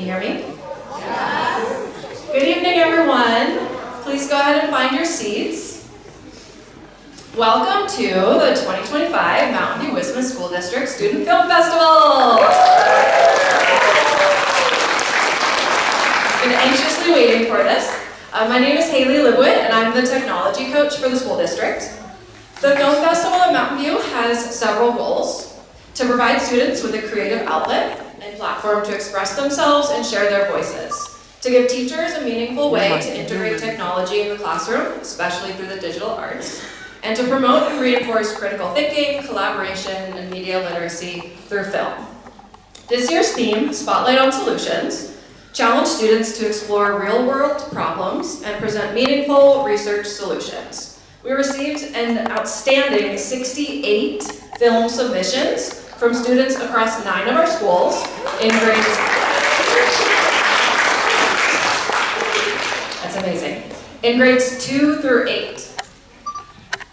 hear me? Good evening, everyone. Please go ahead and find your seats. Welcome to the 2025 MVWSD School District Student Film Festival. I've been anxiously waiting for this. My name is Haley Libwit, and I'm the technology coach for the school district. The Film Festival at Mountain View has several goals: to provide students with a creative outlet and platform to express themselves and share their voices, to give teachers a meaningful way to integrate technology in the classroom, especially through the digital arts, and to promote and reinforce critical thinking, collaboration, and media literacy through film. This year's theme, Spotlight on Solutions, challenged students to explore real-world problems and present meaningful research solutions. We received an outstanding 68 film submissions from students across 9 of our schools in grades. That's amazing. In grades 2 through 8,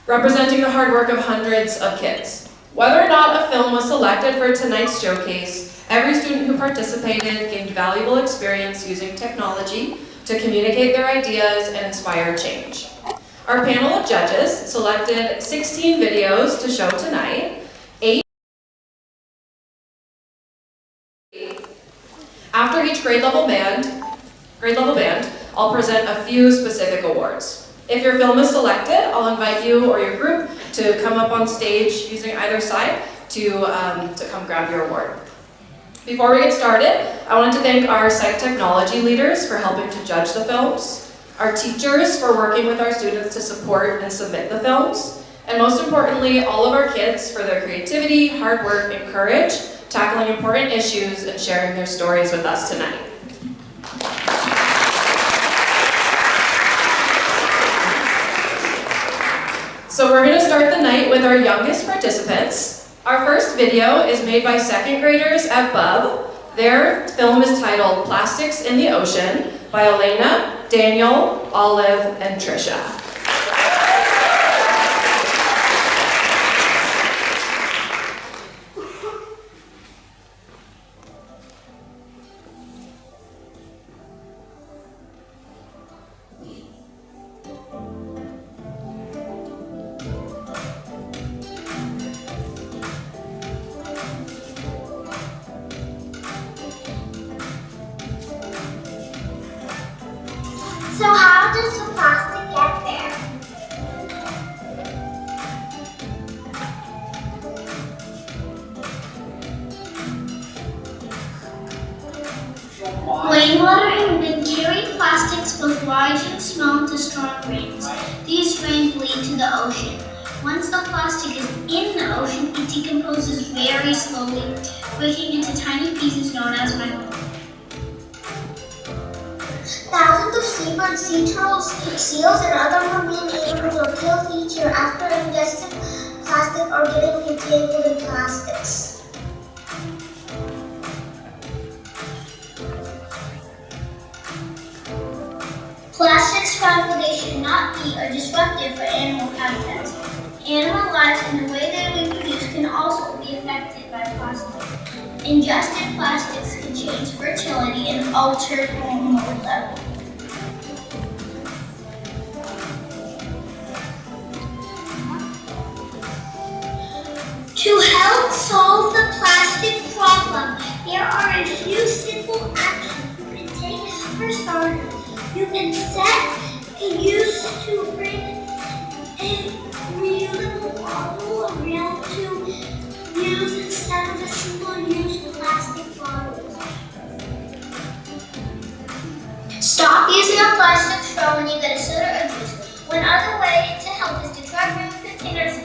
representing the hard work of hundreds of kids. Whether or not a film was selected for tonight's showcase, every student who participated gained valuable experience using technology to communicate their ideas and inspire change. Our panel of judges selected 16 videos to show tonight. After each grade level band, I'll present a few specific awards. If your film is selected, I'll invite you or your group to come up on stage using either side to come grab your award. Before we get started, I wanted to thank our site technology leaders for helping to judge the films, our teachers for working with our students to support and submit the films, and most importantly, all of our kids for their creativity, hard work, and courage, tackling important issues and sharing their stories with us tonight. So we're going to start the night with our youngest participants. Our first video is made by second graders at BUB. Their film is titled Plastics in the Ocean by Elena, Daniel, Olive, and Trisha. So how does the plastic get there? Rainwater and wind carry plastics both large and small to strong winds. These rains lead to the ocean. Once the plastic is in the ocean, it decomposes very slowly, breaking into tiny pieces known as microplastics. Thousands of seabirds, sea turtles, seals, and other marine animals are killed each year after ingesting plastic or getting entangled in plastics. Plastics found where they should not be are disruptive for animal habitats. Animal lives and the way they reproduce can also be affected by plastic. Ingested plastics can change fertility and alter hormone levels. To help solve the plastic problem, there are a few simple actions you can take. For starters, you can set a used to bring a reusable bottle around to use instead of a single-use plastic bottle. Stop using a plastic straw when you get a soda or juice. One other way to help is to try bringing containers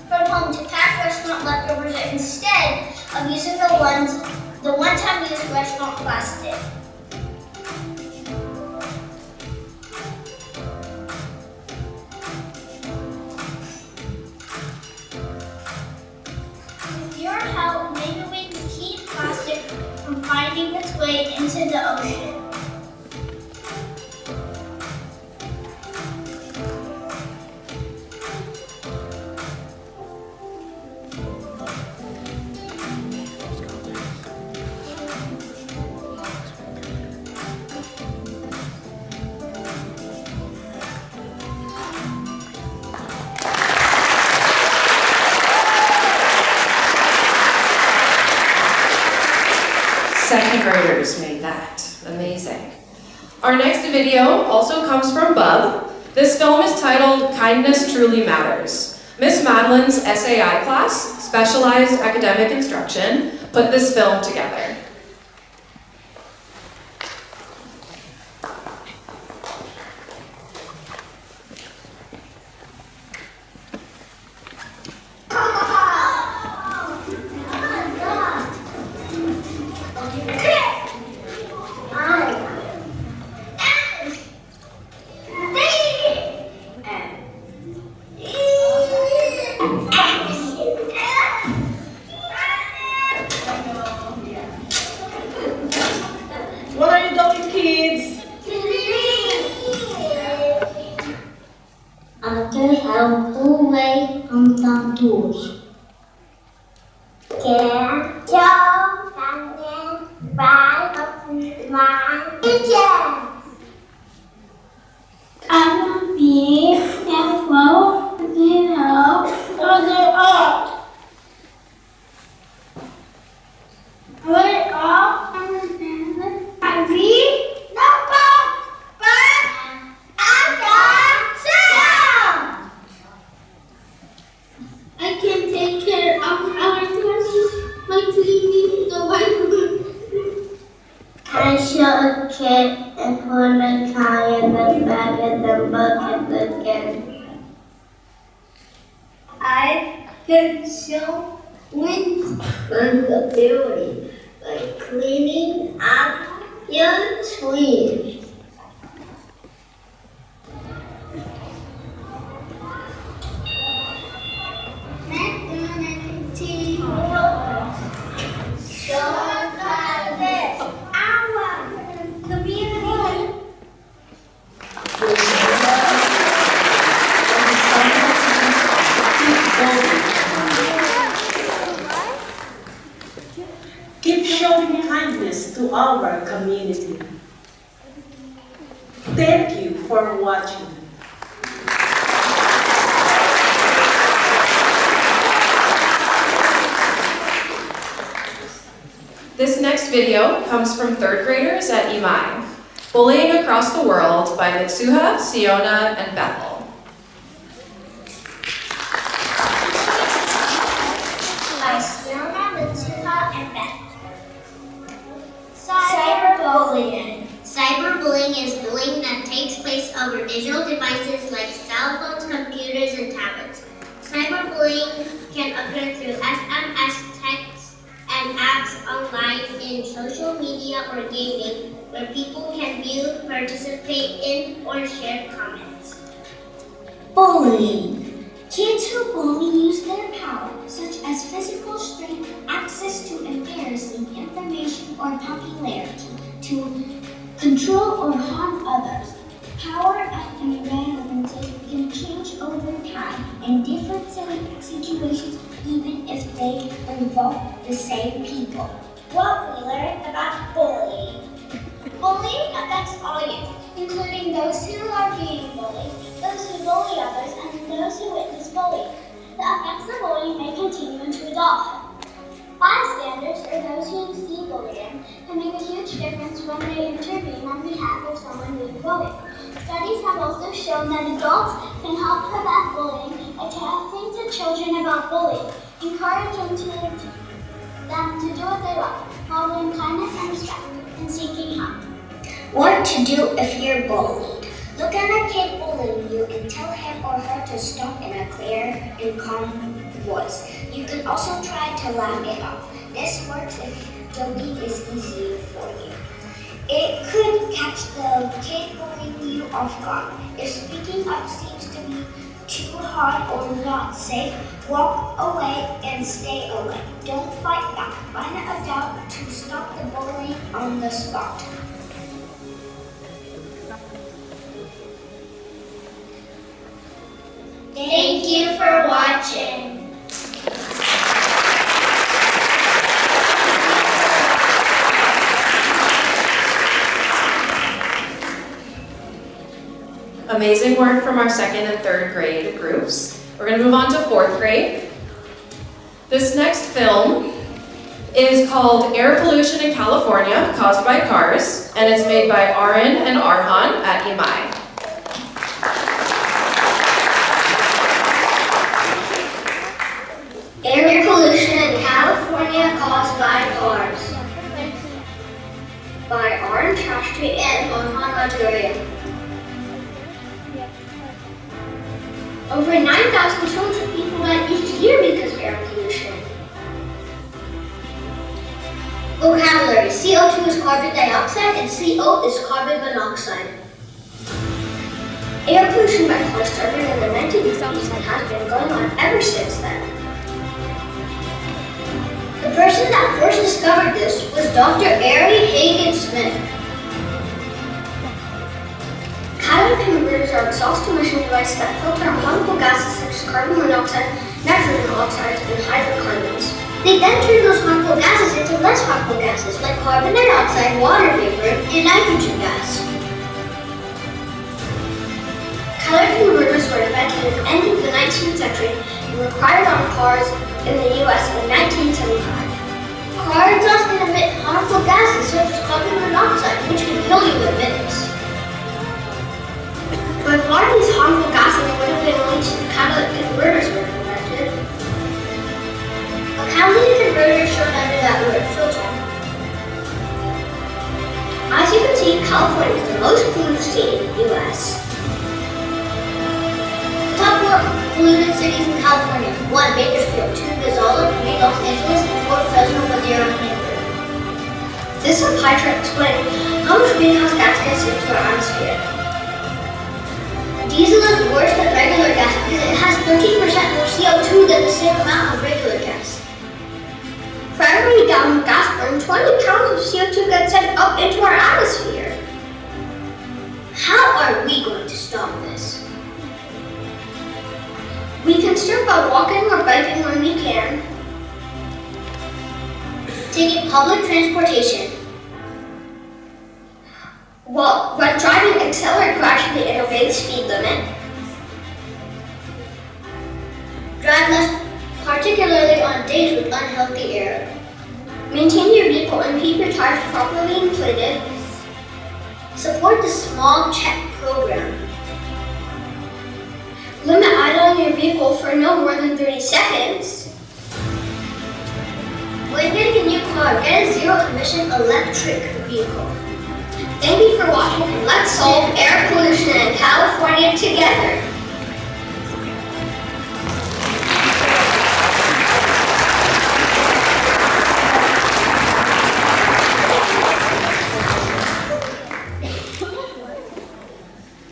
from home to pack restaurant leftovers instead of using the one-time use restaurant plastic. With your help, maybe we can keep plastic from finding its way into the ocean. Second graders made that. Amazing. Our next video also comes from Bub. This film is titled Kindness Truly Matters. Miss Madeline's SAI class, Specialized Academic Instruction, put this film together. What are you doing, kids? After help away from some tools. Care, show, and then right up my kitchen. I will be careful to help other art. Put off and I read the book, but I got sound. I can take care of our classes by cleaning the whiteboard. I show a kid and put a tie in the bag and the bucket again. I can show responsibility by cleaning up your trees. Keep showing kindness to our community. Thank you for watching. This next video comes from third graders at Imai. Bullying Across the World by Mitsuha, Siona, and Bethel. By Siona, Mitsuha, and Bethel. Cyberbullying. Cyberbullying is bullying that takes place over digital devices like cell phones, computers, and tablets. Cyberbullying can occur through SMS, texts, and apps online in social media or gaming, where people can view, participate in, or share comments. Bullying. Kids who bully use their power, such as physical strength, access to embarrassing information, or popularity, to control or harm others. Power and relevancy can change over time in different situations, even if they involve the same people. What we learned about bullying. Bullying affects all youth, including those who are being bullied, those who bully others, and those who witness bullying. The effects of bullying may continue into adulthood. Bystanders, or those who see bullying, can make a huge difference when they intervene on behalf of someone being bullied. Studies have also shown that adults can help prevent bullying by talking to children about bullying, encouraging them to do what they love, modeling kindness and respect, and seeking help. What to do if you're bullied. Look at a kid bullying you and tell him or her to stop in a clear and calm voice. You can also try to laugh it off. This works if joking is easy for you. It could catch the kid bullying you off guard. If speaking up seems to be too hard or not safe, walk away and stay away. Don't fight back. Find an adult to stop the bullying on the spot. Thank you for watching. Amazing work from our second and third grade groups. We're going to move on to fourth grade. This next film is called Air Pollution in California Caused by Cars, and it's made by Arin and Arhan at EMI. Air pollution in California caused by cars. By Orange Street and Arhan, Ontario. Over 9,000 children people die each year because of air pollution. Vocabulary. CO2 is carbon dioxide and CO is carbon monoxide. Air pollution by cars started in the 1950s and has been going on ever since then. The person that first discovered this was Dr. Ari Hagen Smith. Catalytic converters are exhaust emission devices that filter out harmful gases such as carbon monoxide, nitrogen oxides, and hydrocarbons. They then turn those harmful gases into less harmful gases like carbon dioxide, water vapor, and nitrogen gas. Catalytic converters were invented at the end of the 19th century and required on cars in the US in 1975. Car exhaust can emit harmful gases such as carbon monoxide, which can kill you in minutes. But a lot of these harmful gases would have been released if catalytic converters were invented. A catalytic converter is shown under that word, filter. As you can see, California is the most polluted state in the US. Top 4 polluted cities in California. 1. Bakersfield, 2. Gonzalo, 3. Los Angeles, and 4. Fresno, Madera, and Denver. This is a pie chart explaining how much greenhouse gas gets into our atmosphere. Diesel is worse than regular gas because it has 13% more CO2 than the same amount of regular gas. For every gallon of gas burned, 20 pounds of CO2 gets sent up into our atmosphere. How are we going to stop this? We can start by walking or biking when we can, taking public transportation. When driving, accelerate gradually and obey the speed limit. Drive less, particularly on days with unhealthy air. Maintain your vehicle and keep your tires properly inflated. Support the small check program. Limit idling your vehicle for no more than 30 seconds. When getting a new car, get a zero-emission electric vehicle. Thank you for watching, and let's solve air pollution in California together.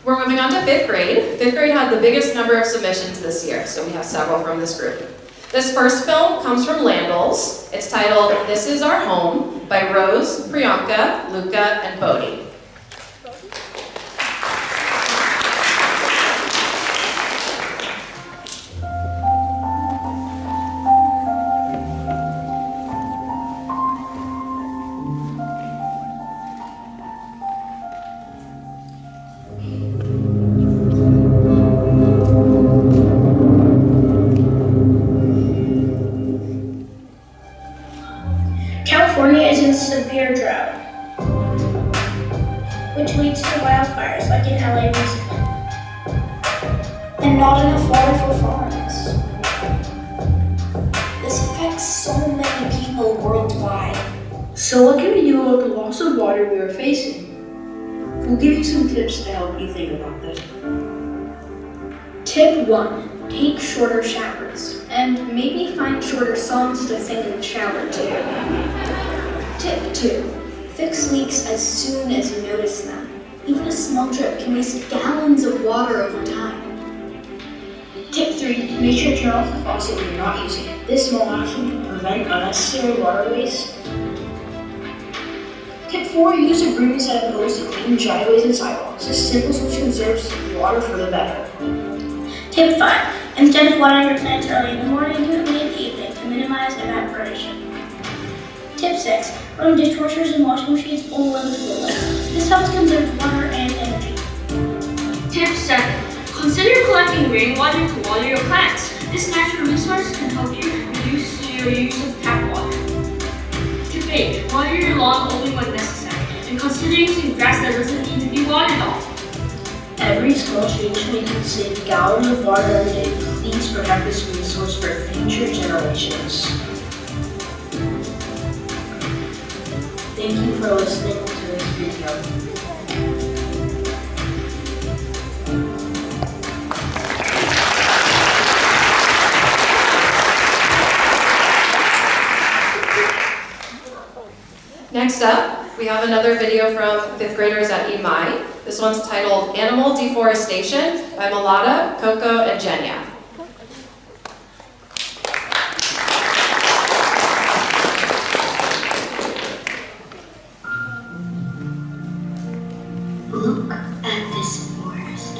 We're moving on to 5th grade. 5th grade had the biggest number of submissions this year, so we have several from this group. This first film comes from Landals. It's titled This Is Our Home by Rose, Priyanka, Luca, and Bodhi. California is in severe drought, which leads to wildfires like in LA recently, and not enough water for farms. This affects so many people worldwide. So what can we do about the loss of water we are facing? We'll give you some tips to help you think about this. Tip 1. Take shorter showers. And maybe find shorter songs to sing in the shower too. Tip 2. Fix leaks as soon as you notice them. Even a small drip can waste gallons of water over time. Tip 3. Make sure to turn off the faucet when you're not using it. This small action can prevent unnecessary water waste. Tip 4. Use a broom instead of hose to clean driveways and sidewalks. This simple solution conserves water for the better. Tip 5. Instead of watering your plants early in the morning, do it late in the evening to minimize evaporation. Tip 6. Run dishwashers and washing machines only when the flow is. This helps conserve water and energy. Tip 7. Consider collecting rainwater to water your plants. This natural resource can help you reduce your use of tap water. Hey, water your lawn only when necessary, and consider using grass that doesn't need to be watered often. Every small change we can save gallons of water every day. Please protect this resource for future generations. Thank you for listening to this video. Next up, we have another video from 5th graders at EMI. This one's titled Animal Deforestation by Malata, Coco, and Jenya. Look at this forest.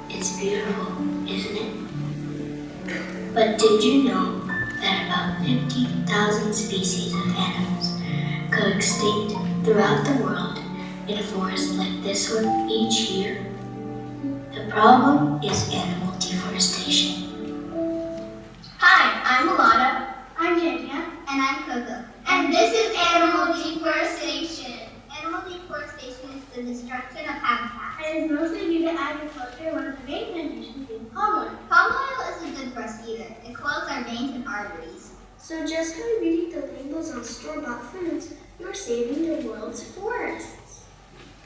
It's beautiful, isn't it? But did you know that about 50,000 species of animals go extinct throughout the world in a forest like this one each year? The problem is animal deforestation. Hi, I'm Alana. I'm Jenya. And I'm Coco. And this is animal deforestation. Animal deforestation is the destruction of habitats. And it's mostly due to agriculture, one of the main conditions being palm oil. Palm oil isn't good for us either. It clogs our veins and arteries. So just by reading the labels on store-bought foods, you're saving the world's forests.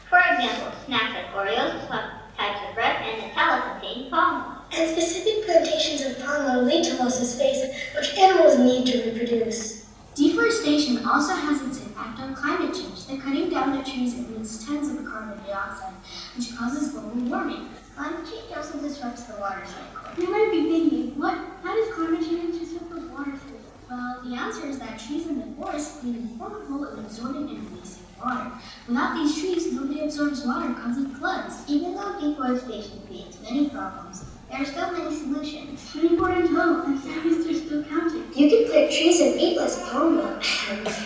For example, snacks like Oreos, some types of bread, and Nutella contain palm oil. And specific plantations of palm oil lead to loss of space, which animals need to reproduce. Deforestation also has its impact on climate change. The cutting down of trees emits tons of carbon dioxide, which causes global warming. Climate change also disrupts the water cycle. You might be thinking, how does climate change disrupt the water cycle? Well, the answer is that trees in the forest play an important role in absorbing and releasing water. Without these trees, nobody absorbs water, causing floods. Even though deforestation creates many problems, there are still many solutions. 24 in total, and scientists are still counting. You can plant trees and eat less palm oil,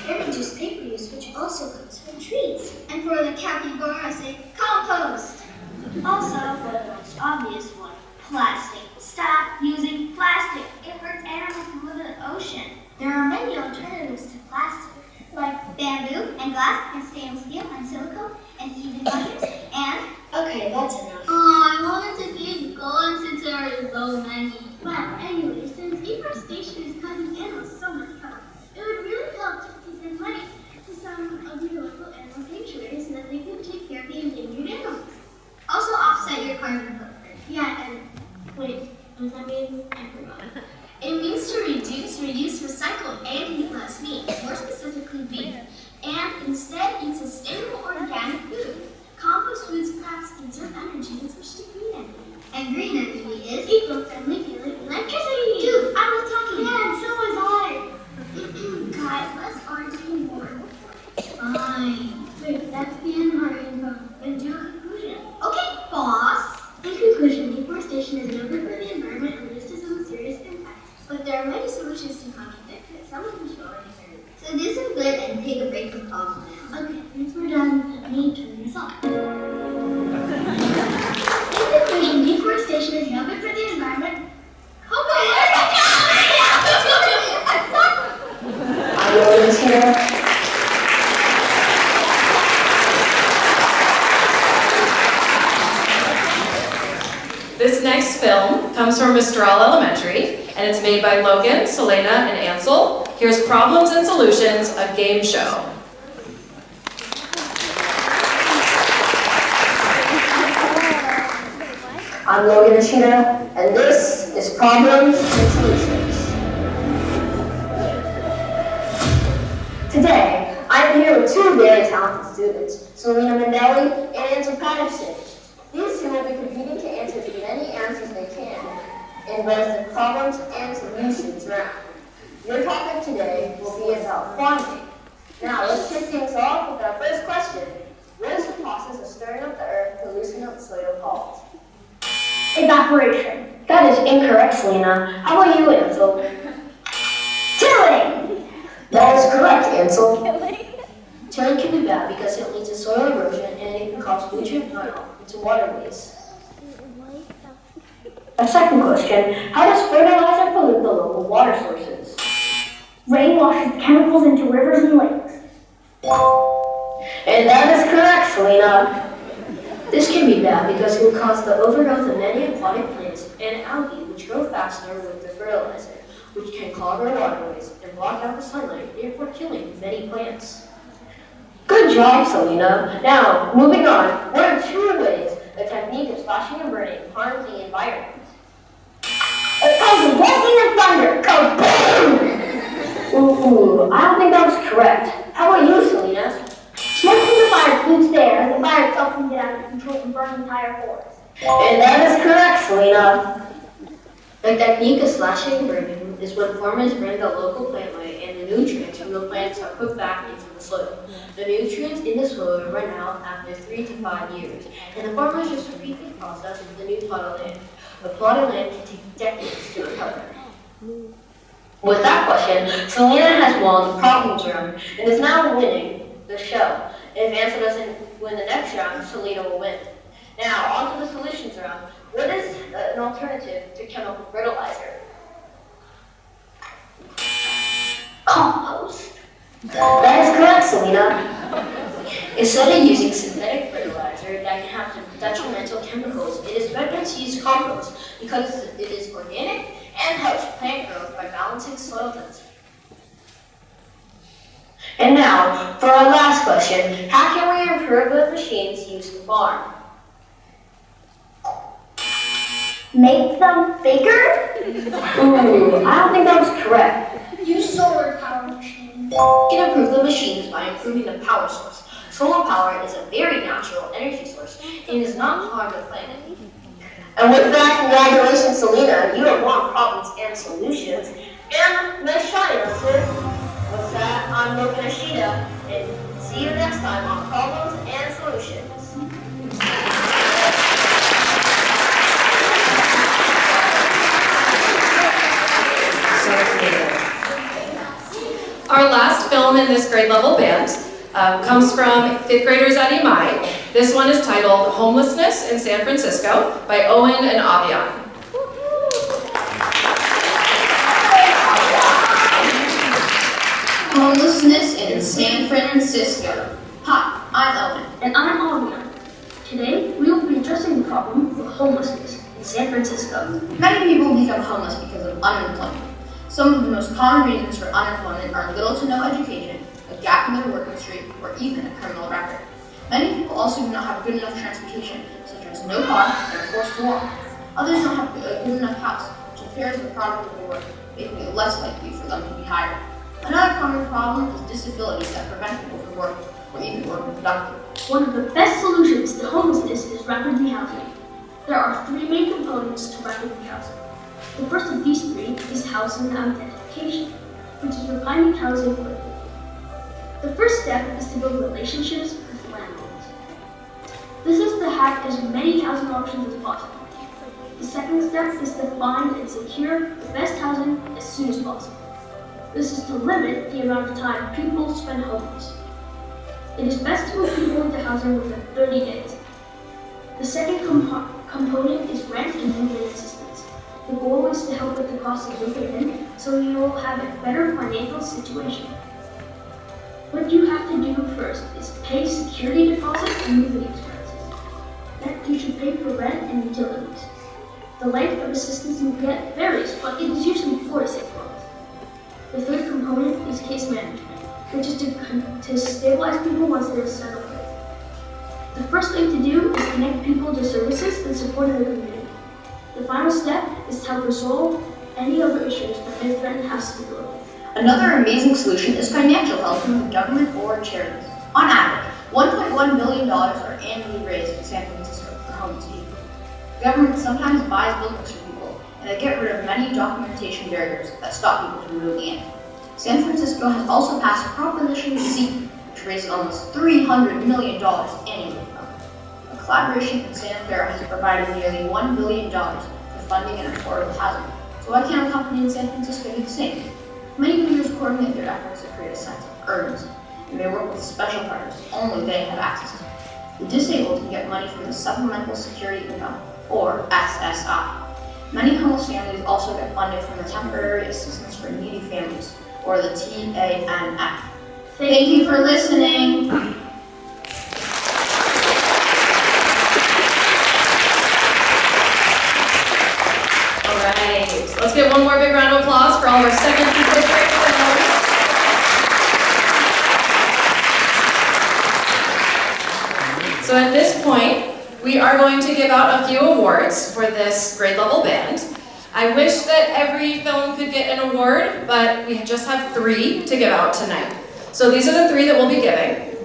and reduce paper use, which also comes from trees. And for the capybara, say compost. Also, for the most obvious one, plastic. Stop using plastic. It hurts animals who live in the ocean. There are many alternatives to plastic, Like bamboo and glass and stainless steel and silicone and even buckets and... Okay, that's enough. Oh, I wanted to keep going since there are so many. Well, anyway, since deforestation is causing animals so much harm, it would really help to send money to some of the local animal sanctuaries so that they can take care of the endangered animals. Also offset your carbon footprint. Yeah, and wait, what does that mean? I forgot. It means to reduce, reuse, recycle, and eat less meat, more specifically beef, and instead eat sustainable organic food. Compost foods perhaps conserve energy and switch to green energy. And green energy is... Eco-friendly fueling electricity. Dude, I was talking. Yeah, and so was I. Guys, let's argue more. Fine. Wait, that's the end of our info. Then do a conclusion. Okay, boss. In conclusion, deforestation is no good for the environment and leads to some serious impacts. But there are many solutions to contradict it, some of which you already heard. So do some good and take a break from palm oil. Okay, since we're done, let me turn this off. In conclusion, deforestation is no good for the environment. This next film comes from Mistral Elementary, and it's made by Logan, Selena, and Ansel. Here's Problems and Solutions, a game show. I'm Logan Achita, and this is Problems and Solutions. Today, I'm here with two very talented students, Selena Mandelli and Ansel Patterson. These two will be competing to answer as many answers they can in both the problems and solutions round. Your topic today will be about farming. Now, let's kick things off with our first question. What is the process of stirring up the earth to loosen up soil called? Evaporation. That is incorrect, Selena. How about you, Ansel? Tilling! That is correct, Ansel. Tilling can be bad because it leads to soil erosion and it can cause nutrient runoff into waterways. A second question, how does fertilizer pollute the local water sources? Rain washes chemicals into rivers and lakes. And that is correct, Selena. This can be bad because it will cause the overgrowth of many aquatic plants and algae, which grow faster with the fertilizer, which can clog our waterways and block out the sunlight, therefore killing many plants. Good job, Selena. Now, moving on, what are two ways the technique of slashing and burning harms the environment? It causes lightning and thunder. Kaboom! Ooh, I don't think that was correct. How about you, Selena? Smoke from the fire pollutes the air, and the fire itself can get out of control and burn entire forests. And that is correct, Selena. The technique of slashing and burning is when farmers burn the local plant life and the nutrients from the plants are put back into the soil. The nutrients in the soil run out after 3 to 5 years, and the farmers just repeat the process with the new plot of land. A plot of land can take decades to recover. With that question, Selena has won the problems round and is now winning the show. If Ansa doesn't win the next round, Selena will win. Now, on to the solutions round. What is an alternative to chemical fertilizer? Compost. That is correct, Selena. Instead of using synthetic fertilizer that can have detrimental chemicals, it is better to use compost because it is organic and helps plant growth by balancing soil density. And now, for our last question, how can we improve the machines used to farm? Make them bigger? Ooh, I don't think that was correct. Use solar power machines. You can improve the machines by improving the power source. Solar power is a very natural energy source and does not harm the planet. And with that, congratulations, Selena. You have won problems and solutions. And nice try, Elsa. With that, I'm Logan Ashida, and see you next time on Problems and Solutions. Our last film in this grade level band comes from 5th graders at EMI. This one is titled Homelessness in San Francisco by Owen and Avian. Homelessness in San Francisco. Hi, I'm Owen. And I'm Avian. Today, we will be addressing the problem of homelessness in San Francisco. Many people become homeless because of unemployment. Some of the most common reasons for unemployment are little to no education, a gap in their work history, or even a criminal record. Many people also do not have good enough transportation, such as no car and are forced to walk. Others don't have a good enough house, which impairs the product of their work, making it less likely for them to be hired. Another common problem is disabilities that prevent people from working or even working productively. One of the best solutions to homelessness is rapid rehousing. There are 3 main components to rapid rehousing. The first of these 3 is housing identification, which is finding housing quickly. The first step is to build relationships with landlords. This is to have as many housing options as possible. The second step is to find and secure the best housing as soon as possible. This is to limit the amount of time people spend homeless. It is best to move people into housing within 30 days. The second component is rent and moving assistance. The goal is to help with the cost of moving in so you will have a better financial situation. What you have to do first is pay security deposits and moving expenses. Then you should pay for rent and utilities. The length of assistance you get varies, but it is usually 4 to 6 months. The third component is case management, which is to stabilize people once they are settled. The first thing to do is connect people to services and support in the community. The final step is to help resolve any other issues that may threaten house stability. Another amazing solution is financial help from the government or charities. On average, $1.1 billion are annually raised in San Francisco for homeless people. The government sometimes buys buildings for people, and they get rid of many documentation barriers that stop people from moving in. San Francisco has also passed Proposition C, which raises almost $300 million annually for them. A collaboration in Santa Clara has provided nearly $1 billion for funding and affordable housing. So why can't a company in San Francisco do the same? Many leaders coordinate their efforts to create a sense of urgency, and they work with special partners only they have access to. The disabled can get money from the Supplemental Security Income, or SSI. Many homeless families also get funding from the Temporary Assistance for Needy Families, or the TANF. Thank you for listening. All right, let's give one more big round of applause for all of our second through fifth grade films. So at this point, we are going to give out a few awards for this grade level band. I wish that every film could get an award, but we just have 3 to give out tonight. So these are the 3 that we'll be giving.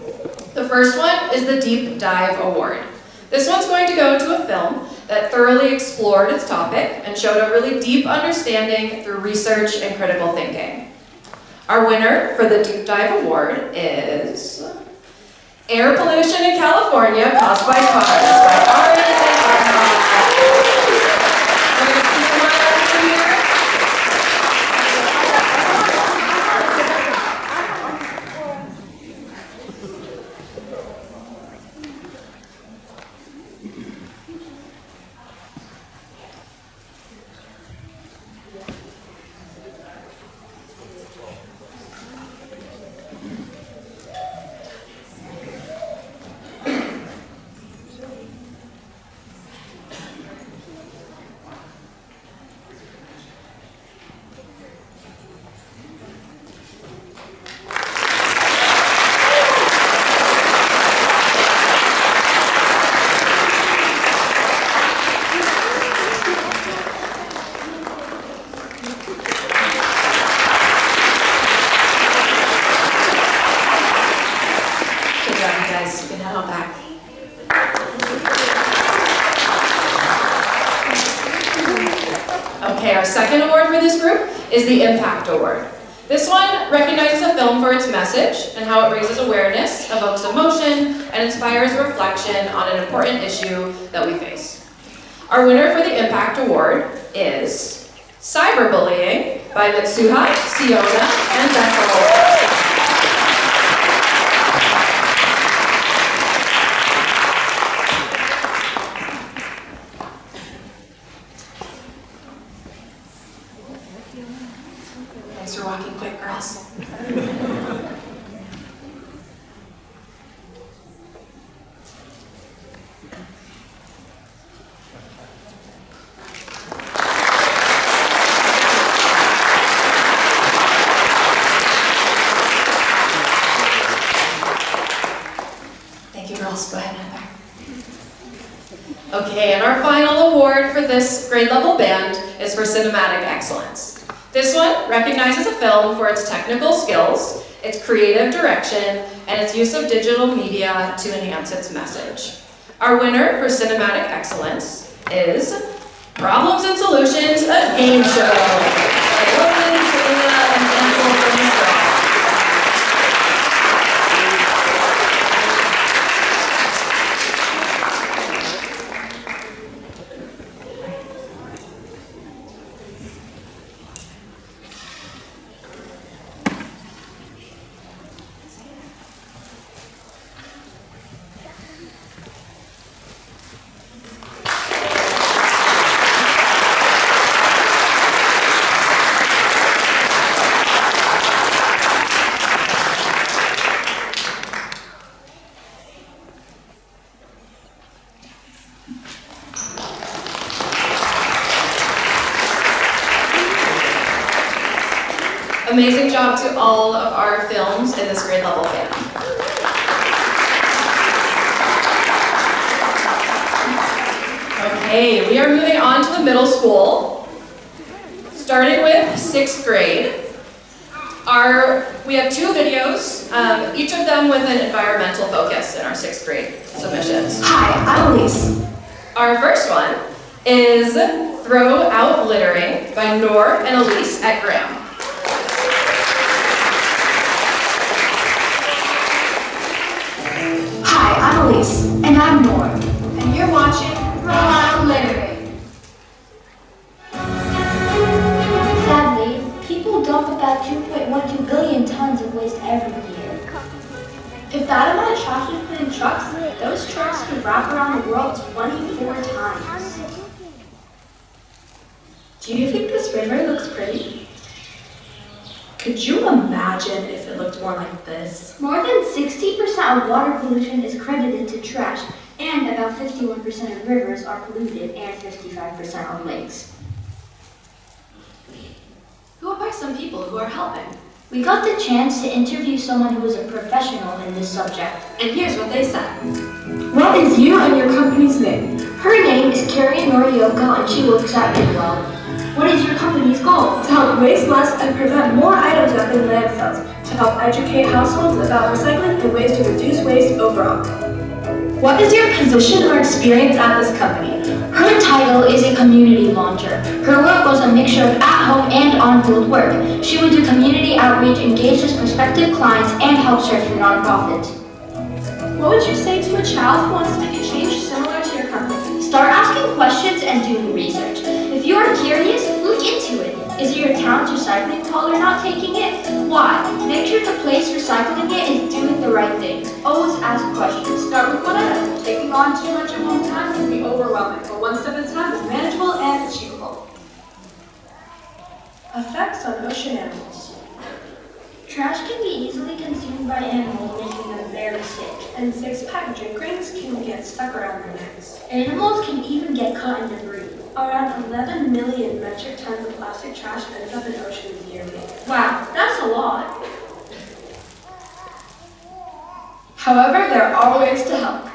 The first one is the Deep Dive Award. This one's going to go to a film that thoroughly explored its topic and showed a really deep understanding through research and critical thinking. Our winner for the Deep Dive Award is Air Pollution in California Caused by Cars by Ari and Arnaud. Okay, our second award for this group is the Impact Award. This one recognizes a film for its message and how it raises awareness, evokes emotion, and inspires reflection on an important issue that we face. Our winner for the Impact Award is Cyberbullying by Mitsuha, Siona, and Bethel. Thanks for walking quick, girls. Thank you, girls. Go ahead and head back. Okay, and our final award for this grade level band is for Cinematic Excellence. This one recognizes a film for its technical skills, its creative direction, and its use of digital media to enhance its message. Our winner for Cinematic Excellence is Problems and Solutions, a game show. By Logan, Selena, and Ansel from the Start. Amazing job to all of our films in this grade level band. Okay, we are moving on to the middle school, starting with 6th grade. We have 2 videos, each of them with an environmental focus in our 6th grade submissions. Hi, I'm Elise. Our first one is Throw Out Littering by Noor and Elise at Graham. Hi, I'm Elise. And I'm Noor. And you're watching Throw Out Littering. Sadly, people dump about 2.12 billion tons of waste every year. If that amount of trash was put in trucks, those trucks could wrap around the world 24 times. Do you think this river looks pretty? Could you imagine if it looked more like this? More than 60% of water pollution is credited to trash, and about 51% of rivers are polluted and 55% of lakes. Who are some people who are helping? We got the chance to interview someone who is a professional in this subject. And here's what they said. What is you and your company's name? Her name is Carrie Norioka and she works at Midwell. What is your company's goal? To help waste less and prevent more items up in landfills. To help educate households about recycling and ways to reduce waste overall. What is your position or experience at this company? Her title is a community launcher. Her work was a mixture of at-home and on-field work. She would do community outreach, engage with prospective clients, and help search for nonprofits. What would you say to a child who wants to make a change similar to your company? Start asking questions and doing research. If you are curious, look into it. Is your town's recycling hauler not taking it? Why? Make sure the place recycling it is doing the right thing. Always ask questions. Start with one item. Taking on too much at one time can be overwhelming, but one step at a time is manageable and achievable. Effects on ocean animals. Trash can be easily consumed by animals, making them very sick. And 6-pack drink rings can get stuck around their necks. Animals can even get caught in debris. Around 11 million metric tons of plastic trash ends up in oceans yearly. Wow, that's a lot. However, there are ways to help.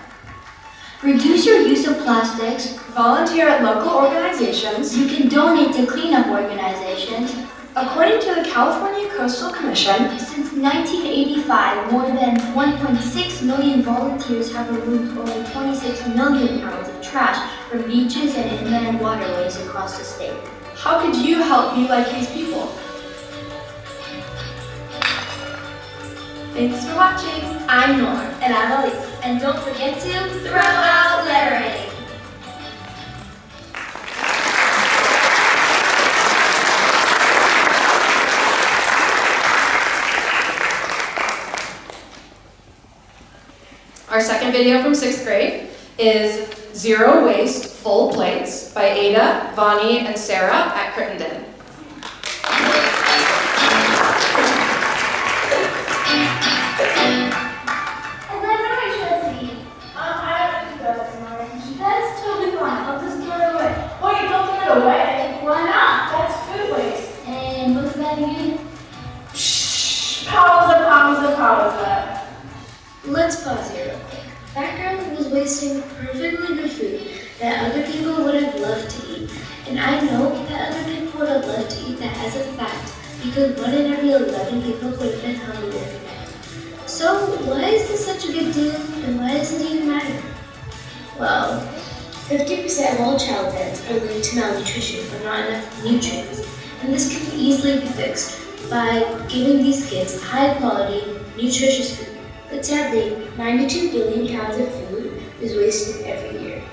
Reduce your use of plastics. Volunteer at local organizations. You can donate to cleanup organizations. According to the California Coastal Commission, Since 1985, more than 1.6 million volunteers have removed over 26 million pounds of trash from beaches and inland waterways across the state. how could you help be like these people? Thanks for watching. I'm Nor. And I'm Elise. And don't forget to throw out lettering. Our second video from 6th grade is Zero Waste Full Plates by Ada, Vani, and Sarah at Crittenden. That's totally fine. I'll just throw it away. Wait, don't throw it away. Why not? That's food waste. And what's that again? Pausa. Let's pause here real quick. That girl was wasting perfectly good food that other people would have loved to eat. And I know that other people would have loved to eat that as a fact, because 1 in every 11 people would have been hungry every night. So why is this such a big deal, and why does it even matter? Well, 50% of all child deaths are linked to malnutrition or not enough nutrients, and this can easily be fixed by giving these kids high quality, nutritious food. But sadly, 92 billion pounds of food is wasted every year.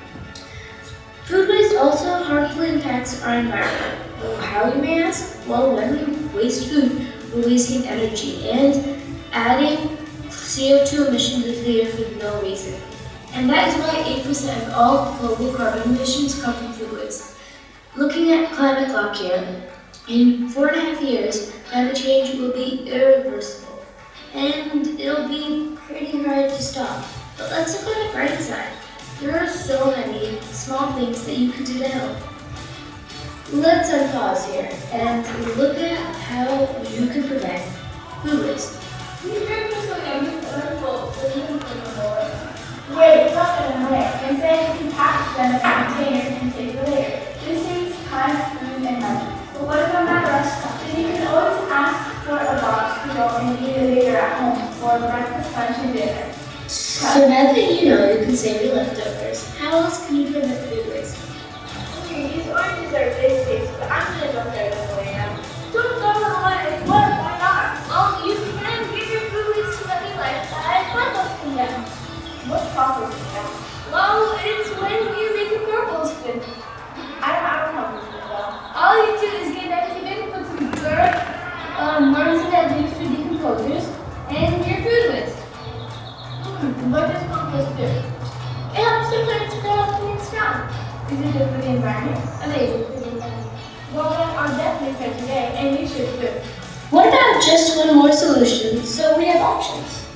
Food waste also harmfully impacts our environment. Well, how, you may ask? Well, when we waste food, we're wasting energy and adding CO2 emissions into the air for no reason. And that is why 8% of all global carbon emissions come from food waste. Looking at climate clock here, in 4.5 years, climate change will be irreversible. And it'll be pretty hard to stop. But let's look on the bright side. There are so many small things that you can do to help. Let's unpause here and look at how you can prevent food waste. Wait, not in a way. Instead, you can pack them in a container and save the later. This saves time, food, and money. But what if I'm at a restaurant? Then you can always ask for a box to go and eat it later at home for breakfast, lunch, and dinner. So now that you know you can save your leftovers, how else can you prevent food waste? Okay, these oranges are big sticks, but I'm gonna go throw them away now. Don't throw them away. What? Why not? Well, you can give your food waste to any lifestyle compost them. What's composting now? Well, it's when you make a compost bin. I don't have a composting though. All you do is get that bin, put some dirt, worms in that leaves for decomposers, and your food waste. What does compost do? It helps your plants grow healthy and strong. Is it good for the environment? Amazing for the environment. Well then, I'll definitely start today, and you should too. What about just one more solution so we have options?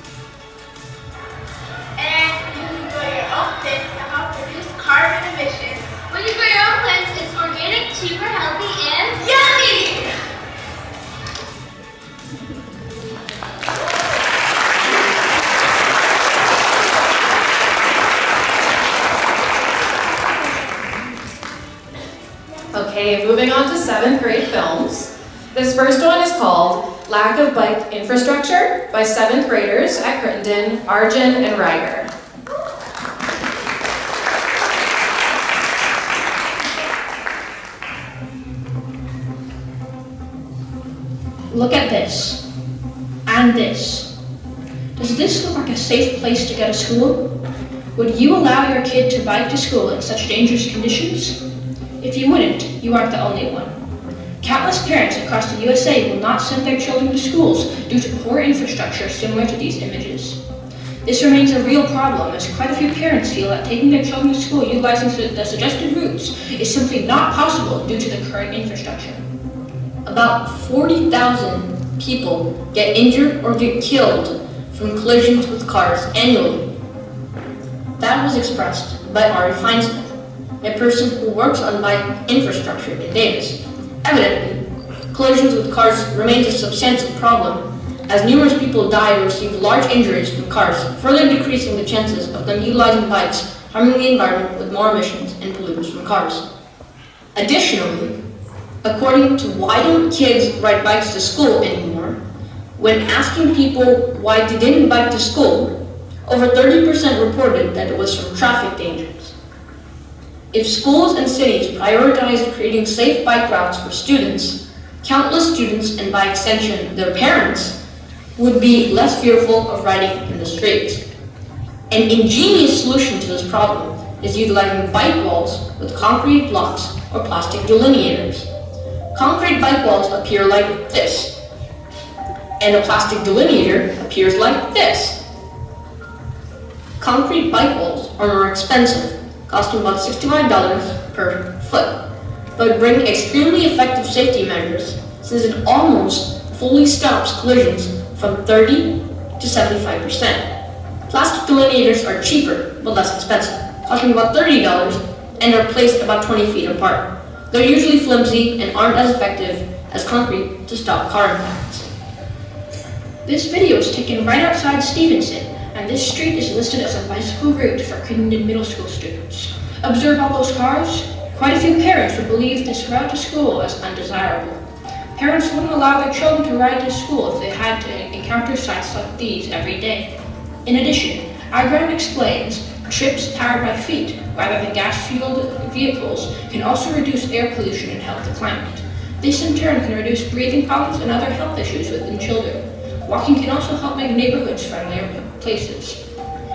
And you can grow your own plants to help reduce carbon emissions. When you grow your own plants, it's organic, cheaper, healthy, and yummy! Okay, moving on to 7th grade films. This first one is called Lack of Bike Infrastructure by 7th graders at Crittenden, Arjun, and Ryder. Look at this. And this. Does this look like a safe place to go to school? Would you allow your kid to bike to school in such dangerous conditions? If you wouldn't, you aren't the only one. Countless parents across the USA will not send their children to schools due to poor infrastructure similar to these images. This remains a real problem as quite a few parents feel that taking their children to school utilizing the suggested routes is simply not possible due to the current infrastructure. About 40,000 people get injured or get killed from collisions with cars annually. That was expressed by Ari Feinsmith, a person who works on bike infrastructure in Davis. Evidently, collisions with cars remains a substantial problem, as numerous people die or receive large injuries from cars, further decreasing the chances of them utilizing bikes, harming the environment with more emissions and pollutants from cars. Additionally, according to Why Don't Kids Ride Bikes to School Anymore, when asking people why they didn't bike to school, over 30% reported that it was from traffic dangers. If schools and cities prioritized creating safe bike routes for students, countless students, and by extension their parents, would be less fearful of riding in the streets. An ingenious solution to this problem is utilizing bike walls with concrete blocks or plastic delineators. Concrete bike walls appear like this, and a plastic delineator appears like this. Concrete bike walls are more expensive, costing about $65 per foot, but bring extremely effective safety measures since it almost fully stops collisions from 30 to 75%. Plastic delineators are cheaper but less expensive, costing about $30 and are placed about 20 feet apart. They're usually flimsy and aren't as effective as concrete to stop car impacts. This video is taken right outside Stevenson, and this street is listed as a bicycle route for Crittenden Middle School students. Observe all those cars? Quite a few parents would believe this route to school as undesirable. Parents wouldn't allow their children to ride to school if they had to encounter sights like these every day. In addition, our ground explains trips powered by feet rather than gas-fueled vehicles can also reduce air pollution and help the climate. This in turn can reduce breathing problems and other health issues within children. Walking can also help make neighborhoods friendlier places.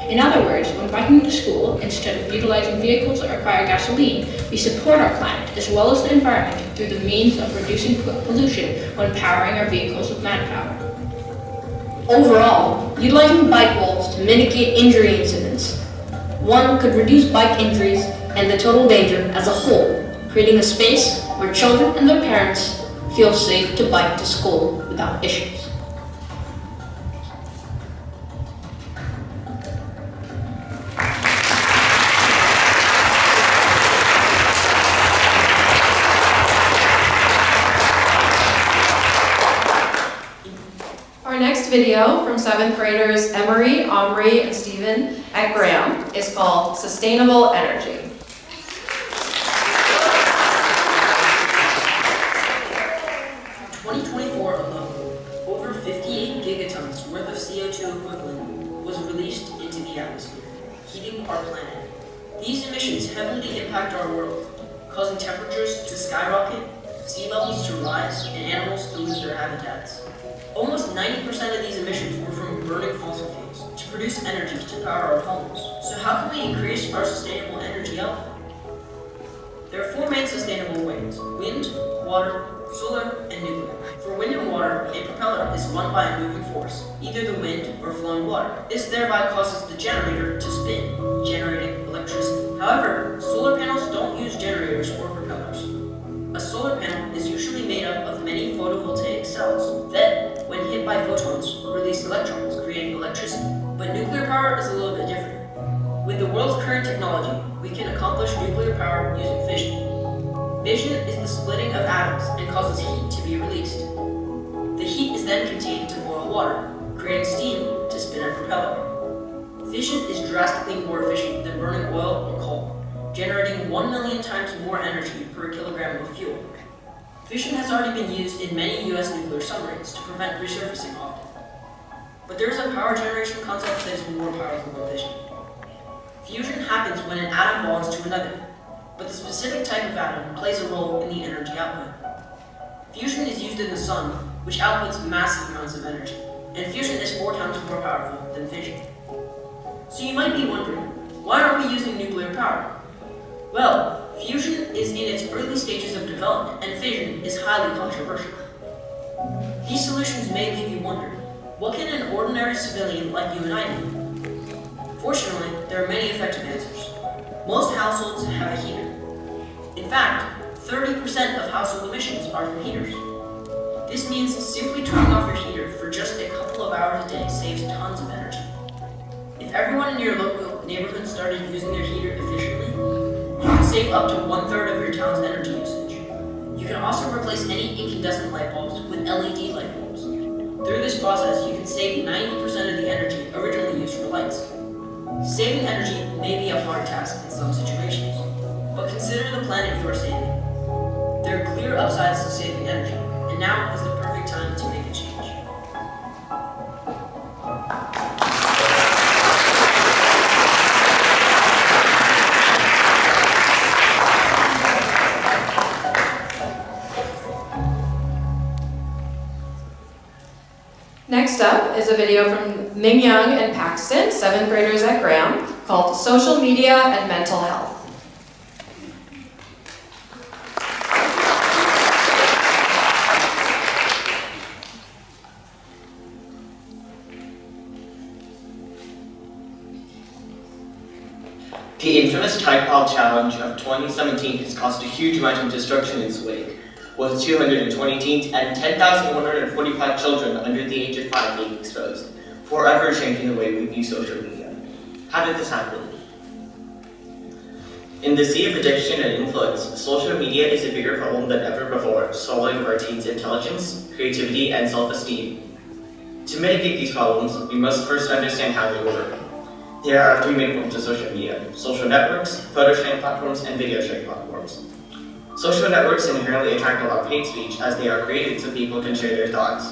In other words, when biking to school, instead of utilizing vehicles that require gasoline, we support our planet as well as the environment through the means of reducing pollution when powering our vehicles with manpower. Overall, utilizing bike walls to mitigate injury incidents, one could reduce bike injuries and the total danger as a whole, creating a space where children and their parents feel safe to bike to school without issues. Our next video from 7th graders Emery, Omri, and Stephen at Graham is called Sustainable Energy. In 2024 alone, over 58 gigatons worth of CO2 equivalent was released into the atmosphere, heating our planet. These emissions heavily impact our world, causing temperatures to skyrocket, sea levels to rise, and animals to lose their habitats. Almost 90% of these emissions were from burning fossil fuels to produce energy to power our homes. So how can we increase our sustainable energy output? There are 4 main sustainable ways: wind, water, solar, and nuclear. For wind and water, a propeller is run by a moving force, either the wind or flowing water. This thereby causes the generator to spin, generating electricity. However, solar panels don't use generators or propellers. A solar panel is usually made up of many photovoltaic cells that by photons release electrons, creating electricity. But nuclear power is a little bit different. With the world's current technology, we can accomplish nuclear power using fission. Fission is the splitting of atoms and causes heat to be released. The heat is then contained to boil water, creating steam to spin a propeller. Fission is drastically more efficient than burning oil or coal, generating 1 million times more energy per kilogram of fuel. Fission has already been used in many US nuclear submarines to prevent resurfacing often. But there is a power generation concept that is more powerful than fission. Fusion happens when an atom bonds to another, but the specific type of atom plays a role in the energy output. Fusion is used in the sun, which outputs massive amounts of energy, and fusion is 4 times more powerful than fission. So you might be wondering, why aren't we using nuclear power? Well, fusion is in its early stages of development, and fission is highly controversial. These solutions may leave you wondering, what can an ordinary civilian like you and I do? Fortunately, there are many effective answers. Most households have a heater. In fact, 30% of household emissions are from heaters. This means simply turning off your heater for just a couple of hours a day saves tons of energy. If everyone in your local neighborhood started using their heater efficiently, you can save up to 1/3 of your town's energy usage. You can also replace any incandescent light bulbs with LED light bulbs. Through this process, you can save 90% of the energy originally used for lights. Saving energy may be a hard task in some situations, but consider the planet you are saving. There are clear upsides to saving energy, and now is the perfect time to make a change. Next up is a video from Ming Young and Paxton, 7th graders at Graham, called Social Media and Mental Health. The infamous Tide Pod Challenge of 2017 has caused a huge amount of destruction in its wake, with 220 teens and 10,145 children under the age of 5 being exposed, forever changing the way we view social media. How did this happen? In the sea of addiction and influence, social media is a bigger problem than ever before, swallowing our teens' intelligence, creativity, and self-esteem. To mitigate these problems, we must first understand how they work. There are 3 main forms of social media: social networks, photo sharing platforms, and video sharing platforms. Social networks inherently attract a lot of hate speech as they are created so people can share their thoughts.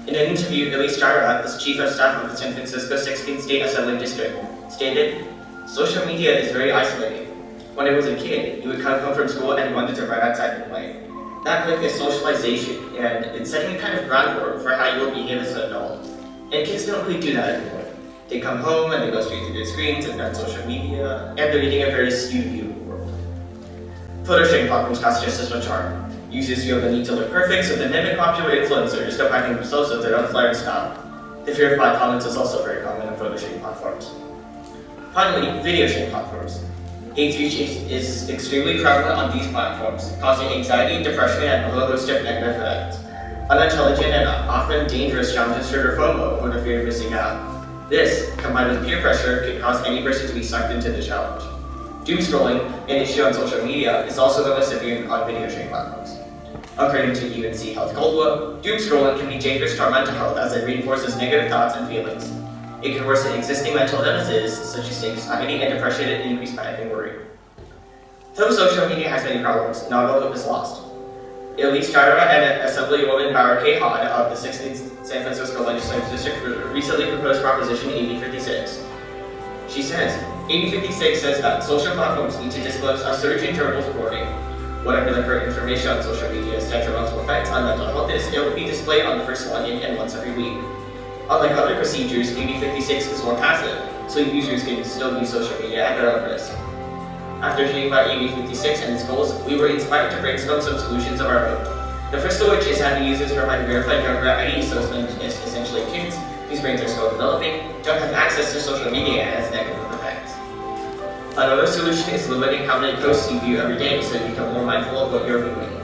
In an interview, Elise Jara, the chief of staff of the San Francisco 16th State Assembly District, stated, "Social media is very isolating. When I was a kid, you would come home from school and wanted to run outside and play. That like is socialization, and it's setting a kind of groundwork for how you will behave as an adult. And kids don't really do that anymore. They come home and they go straight to their screens and on social media, and they're getting a very skewed view of the world." Photo sharing platforms cause just as much harm. Users feel the need to look perfect, so they mimic popular influencers, defining themselves with their own flair and style. The fear of bad comments is also very common on photo sharing platforms. Finally, video sharing platforms. Hate speech is extremely prevalent on these platforms, causing anxiety, depression, and a whole host of negative effects. Unintelligent and often dangerous challenges trigger FOMO, or the fear of missing out. This, combined with peer pressure, can cause any person to be sucked into the challenge. Doom scrolling, an issue on social media, is also the most severe on video sharing platforms. According to UNC Health Coldwell, doom scrolling can be dangerous to our mental health as it reinforces negative thoughts and feelings. It can worsen existing mental illnesses such as anxiety and depression and increase panic and worry. Though social media has many problems, not all hope is lost. Elise Jara and Assemblywoman Barbara K. Hahn of the 16th San Francisco Legislative District recently proposed Proposition AB 56. She says, AB 56 says that social platforms need to disclose a surge in journals reporting. Whatever the current information on social media's detrimental effects on mental health is, it will be displayed on the first login and once every week. Unlike other procedures, AB 56 is more passive, so users can still use social media at their own risk. After hearing about AB 56 and its goals, we were inspired to brainstorm some solutions of our own. The first of which is having users provide verified driver IDs, so essentially kids whose brains are still developing don't have access to social media and has negative effects. Another solution is limiting how many posts you view every day so you become more mindful of what you're viewing.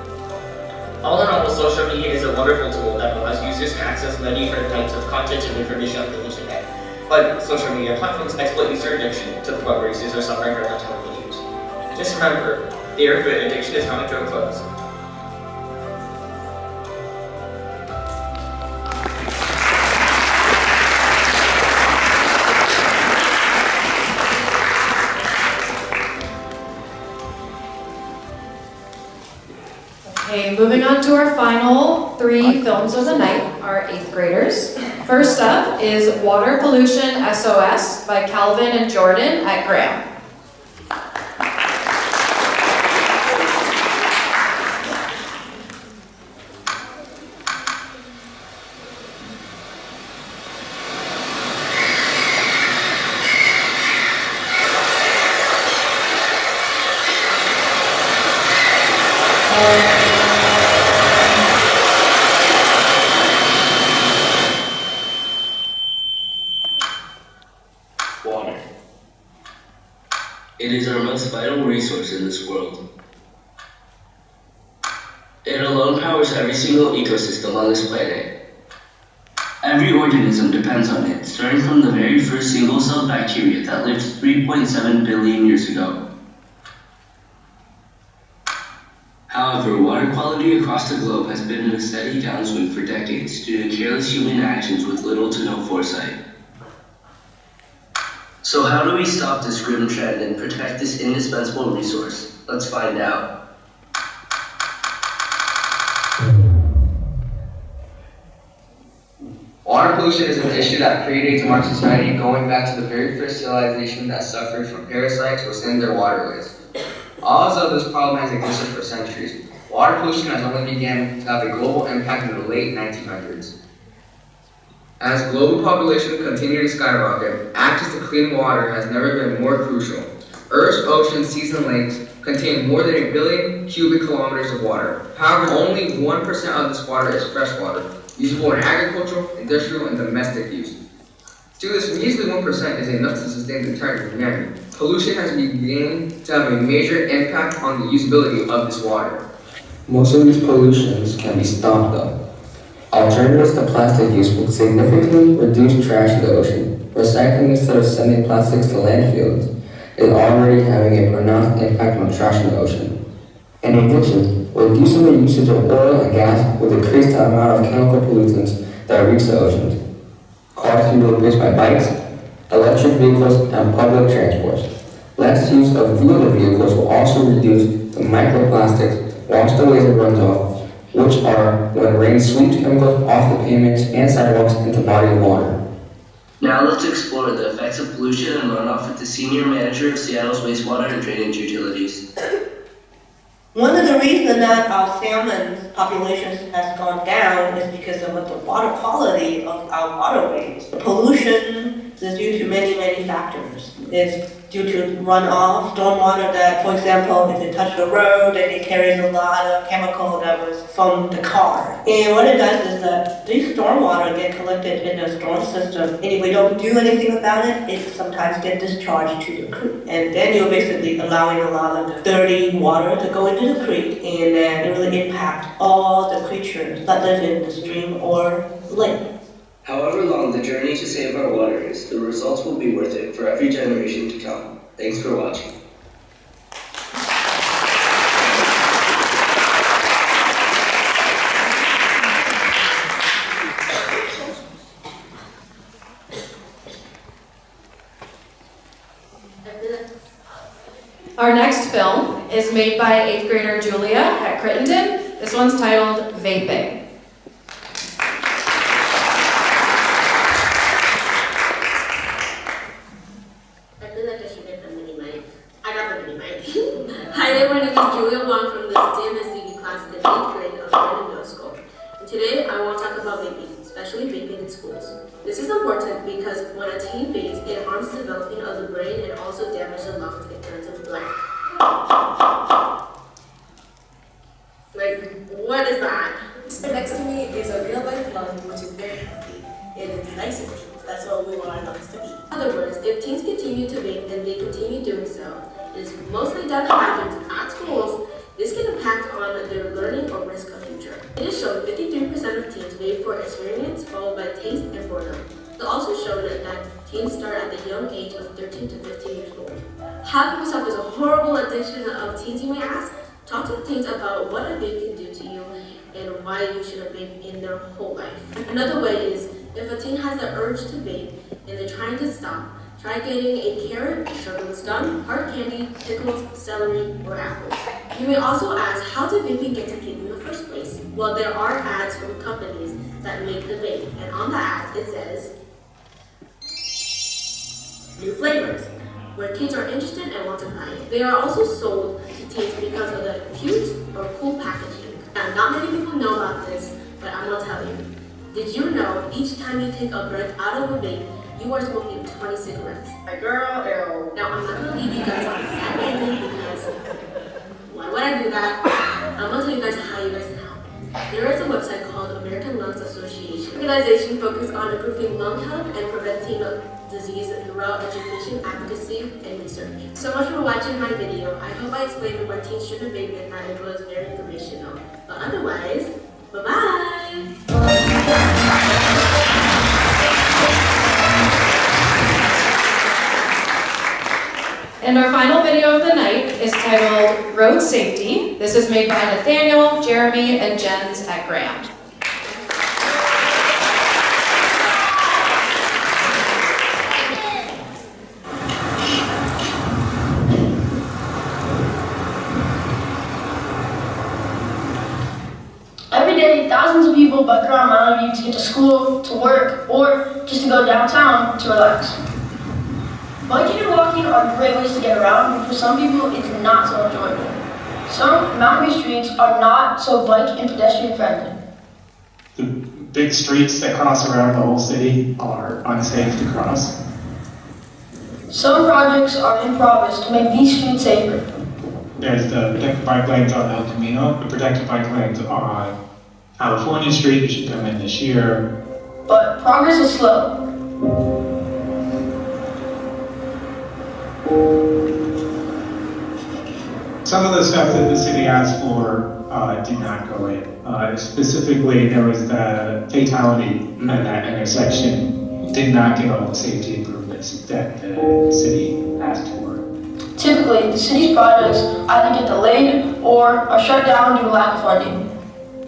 All in all, social media is a wonderful tool that allows users to access many different types of content and information on the internet. But social media platforms exploit user addiction to the point where users are suffering from mental health issues. Just remember, the era of addiction is coming to a close. Okay, moving on to our final 3 films of the night, our 8th graders. First up is Water Pollution SOS by Calvin and Jordan at Graham. Water. It is our most vital resource in this world. It alone powers every single ecosystem on this planet. Every organism depends on it, starting from the very first single-celled bacteria that lived 3.7 billion years ago. However, water quality across the globe has been in a steady downswing for decades due to careless human actions with little to no foresight. So how do we stop this grim trend and protect this indispensable resource? Let's find out. Water pollution is an issue that predates our society, going back to the very first civilization that suffered from parasites within their waterways. Although this problem has existed for centuries, water pollution has only begun to have a global impact in the late 1900s. As global population continued to skyrocket, access to clean water has never been more crucial. Earth's oceans, seas, and lakes contain more than 1 billion cubic kilometers of water. However, only 1% of this water is fresh water, usable in agricultural, industrial, and domestic use. Still, this measly 1% is enough to sustain the entire humanity. Pollution has begun to have a major impact on the usability of this water. Most of these pollutions can be stopped though. Alternatives to plastic use will significantly reduce trash in the ocean. Recycling instead of sending plastics to landfills is already having a pronounced impact on trash in the ocean. In addition, reducing the usage of oil and gas will decrease the amount of chemical pollutants that reach the oceans. Cars can be replaced by bikes, electric vehicles, and public transport. Less use of wheeled vehicles will also reduce the microplastics washed away as it runs off, which are when rain sweeps chemicals off the pavements and sidewalks into body of water. Now let's explore the effects of pollution and runoff with the Senior Manager of Seattle's Wastewater and Drainage Utilities. One of the reasons that our salmon population has gone down is because of the water quality of our waterways. Pollution is due to many factors. It's due to runoff, stormwater that, for example, if it touches the road, then it carries a lot of chemical that was from the car. And what it does is that these stormwater get collected in the storm system, and if we don't do anything about it, it sometimes gets discharged to the creek. And then you're basically allowing a lot of the dirty water to go into the creek, and then it really impacts all the creatures that live in the stream or lake. However long the journey to save our water is, the results will be worth it for every generation to come. Thanks for watching. Our next film is made by 8th grader Julia at Crittenden. This one's titled Vaping. Hi there, my name is Julia Wong from the STEM and CV class in 8th grade of Crittenden Middle School. And today I want to talk about vaping, especially vaping in schools. This is important because when a teen vapes, it harms the developing of the brain and also damages the lungs in terms of black. Like, what is that? Next to me is a real life lung, which is very healthy. It is nice and clean. That's what we want our lungs to be. In other words, if teens continue to vape and they continue doing so, it is mostly done in bathrooms at schools. This can impact on their learning or risk of future. 13 to 15 years old. How can we stop this horrible addiction of teens, you may ask? Talk to the teens about what a vape can do to you and why you shouldn't vape in their whole life. Another way is, if a teen has the urge to vape and they're trying to stop, try getting a carrot, sugarless gum, hard candy, pickles, celery, or apples. You may also ask, how did vaping get to kids in the first place? Well, there are ads from companies that make the vape, and on the ads it says, new flavors, where kids are interested and want to buy it. They are also sold to teens because of the cute or cool packaging. Now, not many people know about this, but I'm gonna tell you. Did you know each time you take a breath out of a vape, you are smoking 20 cigarettes? My girl, ew. Now, I'm not gonna leave you guys on a sad ending because why would I do that? I'm gonna tell you guys how you guys know. There is a website called American Lungs Association. The organization focuses on improving lung health and preventing disease throughout education, advocacy, and research. So much for watching my video. I hope I explained why teens shouldn't vape and that it was very informational. But otherwise, bye-bye! And our final video of the night is titled Road Safety. This is made by Nathaniel, Jeremy, and Jens at Graham. Every day, thousands of people bike around Mountain View to get to school, to work, or just to go downtown to relax. Biking and walking are great ways to get around, but for some people, it's not so enjoyable. Some Mountain View streets are not so bike and pedestrian friendly. The big streets that cross around the whole city are unsafe to cross. Some projects are in progress to make these streets safer. There's the protected bike lanes on El Camino, the protected bike lanes on California Street, which should come in this year. But progress is slow. Some of the stuff that the city asked for did not go in. Specifically, there was the fatality at that intersection did not get all the safety improvements that the city asked for. Typically, the city's projects either get delayed or are shut down due to lack of funding.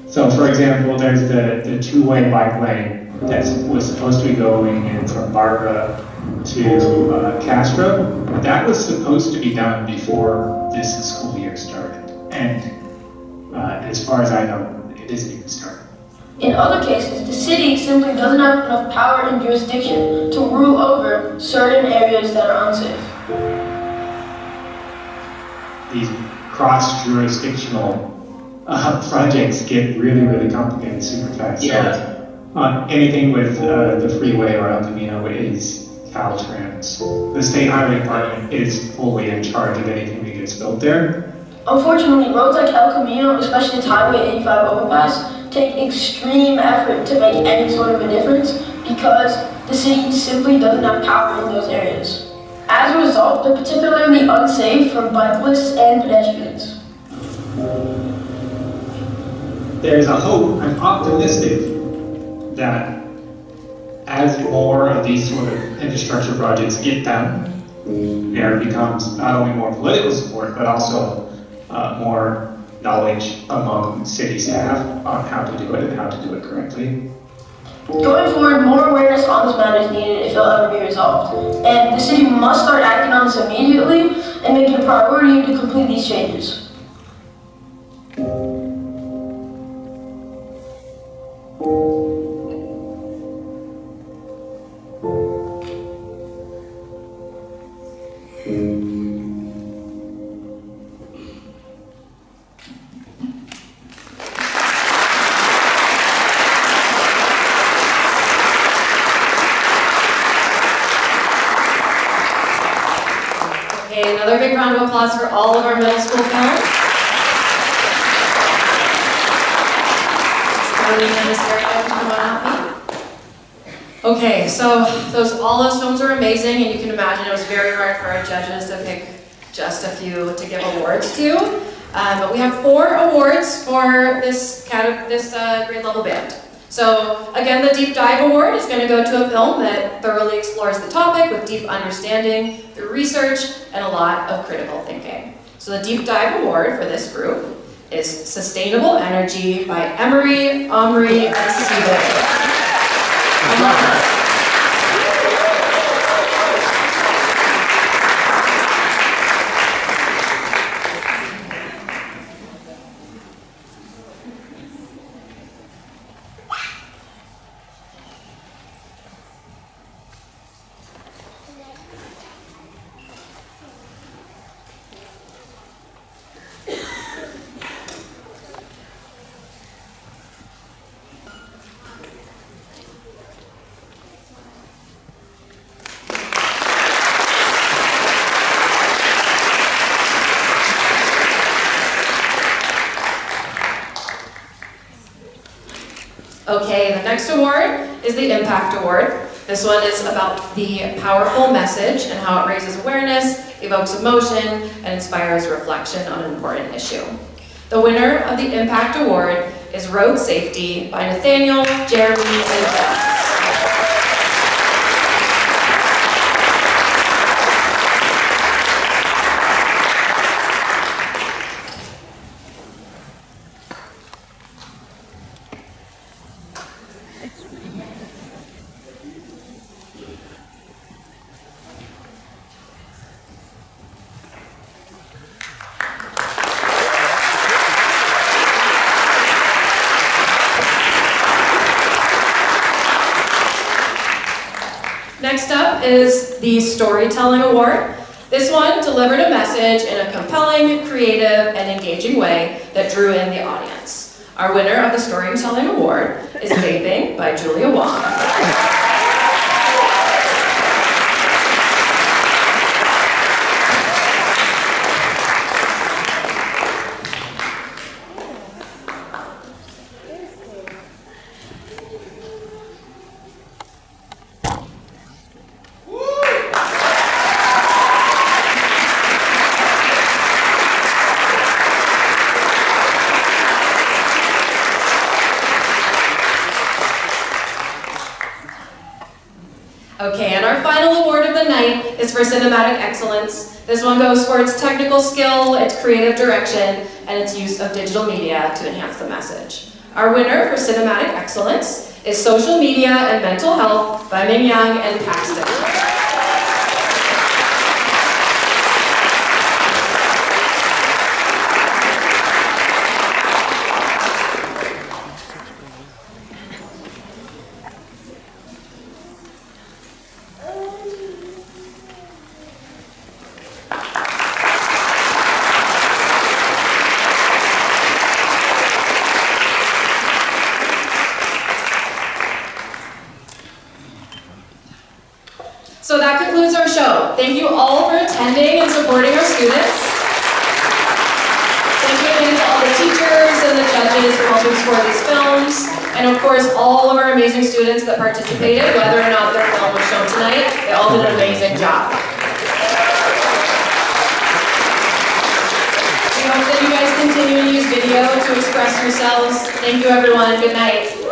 So, for example, there's the two-way bike lane that was supposed to be going in from Barbara to Castro. That was supposed to be done before this school year started. And as far as I know, it isn't even started. In other cases, the city simply doesn't have enough power and jurisdiction to rule over certain areas that are unsafe. These cross-jurisdictional projects get really, really complicated super fast. Yeah. So, anything with the freeway or El Camino is Caltrans. The state highway department is fully in charge of anything that gets built there. Unfortunately, roads like El Camino, especially the Highway 85 overpass, take extreme effort to make any sort of a difference because the city simply doesn't have power in those areas. As a result, they're particularly unsafe for bicyclists and pedestrians. There's a hope, I'm optimistic, that as more of these sort of infrastructure projects get done, there becomes not only more political support, but also more knowledge among city staff on how to do it and how to do it correctly. Going forward, more awareness on this matter is needed if it'll ever be resolved. And the city must start acting on this immediately and make it a priority to complete these changes. Okay, another big round of applause for all of our middle school films. Okay, so all those films were amazing, and you can imagine it was very hard for our judges to pick just a few to give awards to. But we have 4 awards for this grade level band. So again, the Deep Dive Award is going to go to a film that thoroughly explores the topic with deep understanding through research and a lot of critical thinking. So the Deep Dive Award for this group is Sustainable Energy by Emery, Omri, and Steven. Okay, the next award is the Impact Award. This one is about the powerful message and how it raises awareness, evokes emotion, and inspires reflection on an important issue. The winner of the Impact Award is Road Safety by Nathaniel, Jeremy, and Jeff. Next up is the Storytelling Award. This one delivered a message in a compelling, creative, and engaging way that drew in the audience. Our winner of the Storytelling Award is Vaping by Julia Wong. Okay, and our final award of the night is for Cinematic Excellence. This one goes for its technical skill, its creative direction, and its use of digital media to enhance the message. Our winner for Cinematic Excellence is Social Media and Mental Health by Ming Yang and Paxton. So that concludes our show. Thank you all for attending and supporting our students. Thank you again to all the teachers and the judges for helping score these films. And of course, all of our amazing students that participated, whether or not their film was shown tonight, they all did an amazing job. We hope that you guys continue to use video to express yourselves. Thank you everyone, good night.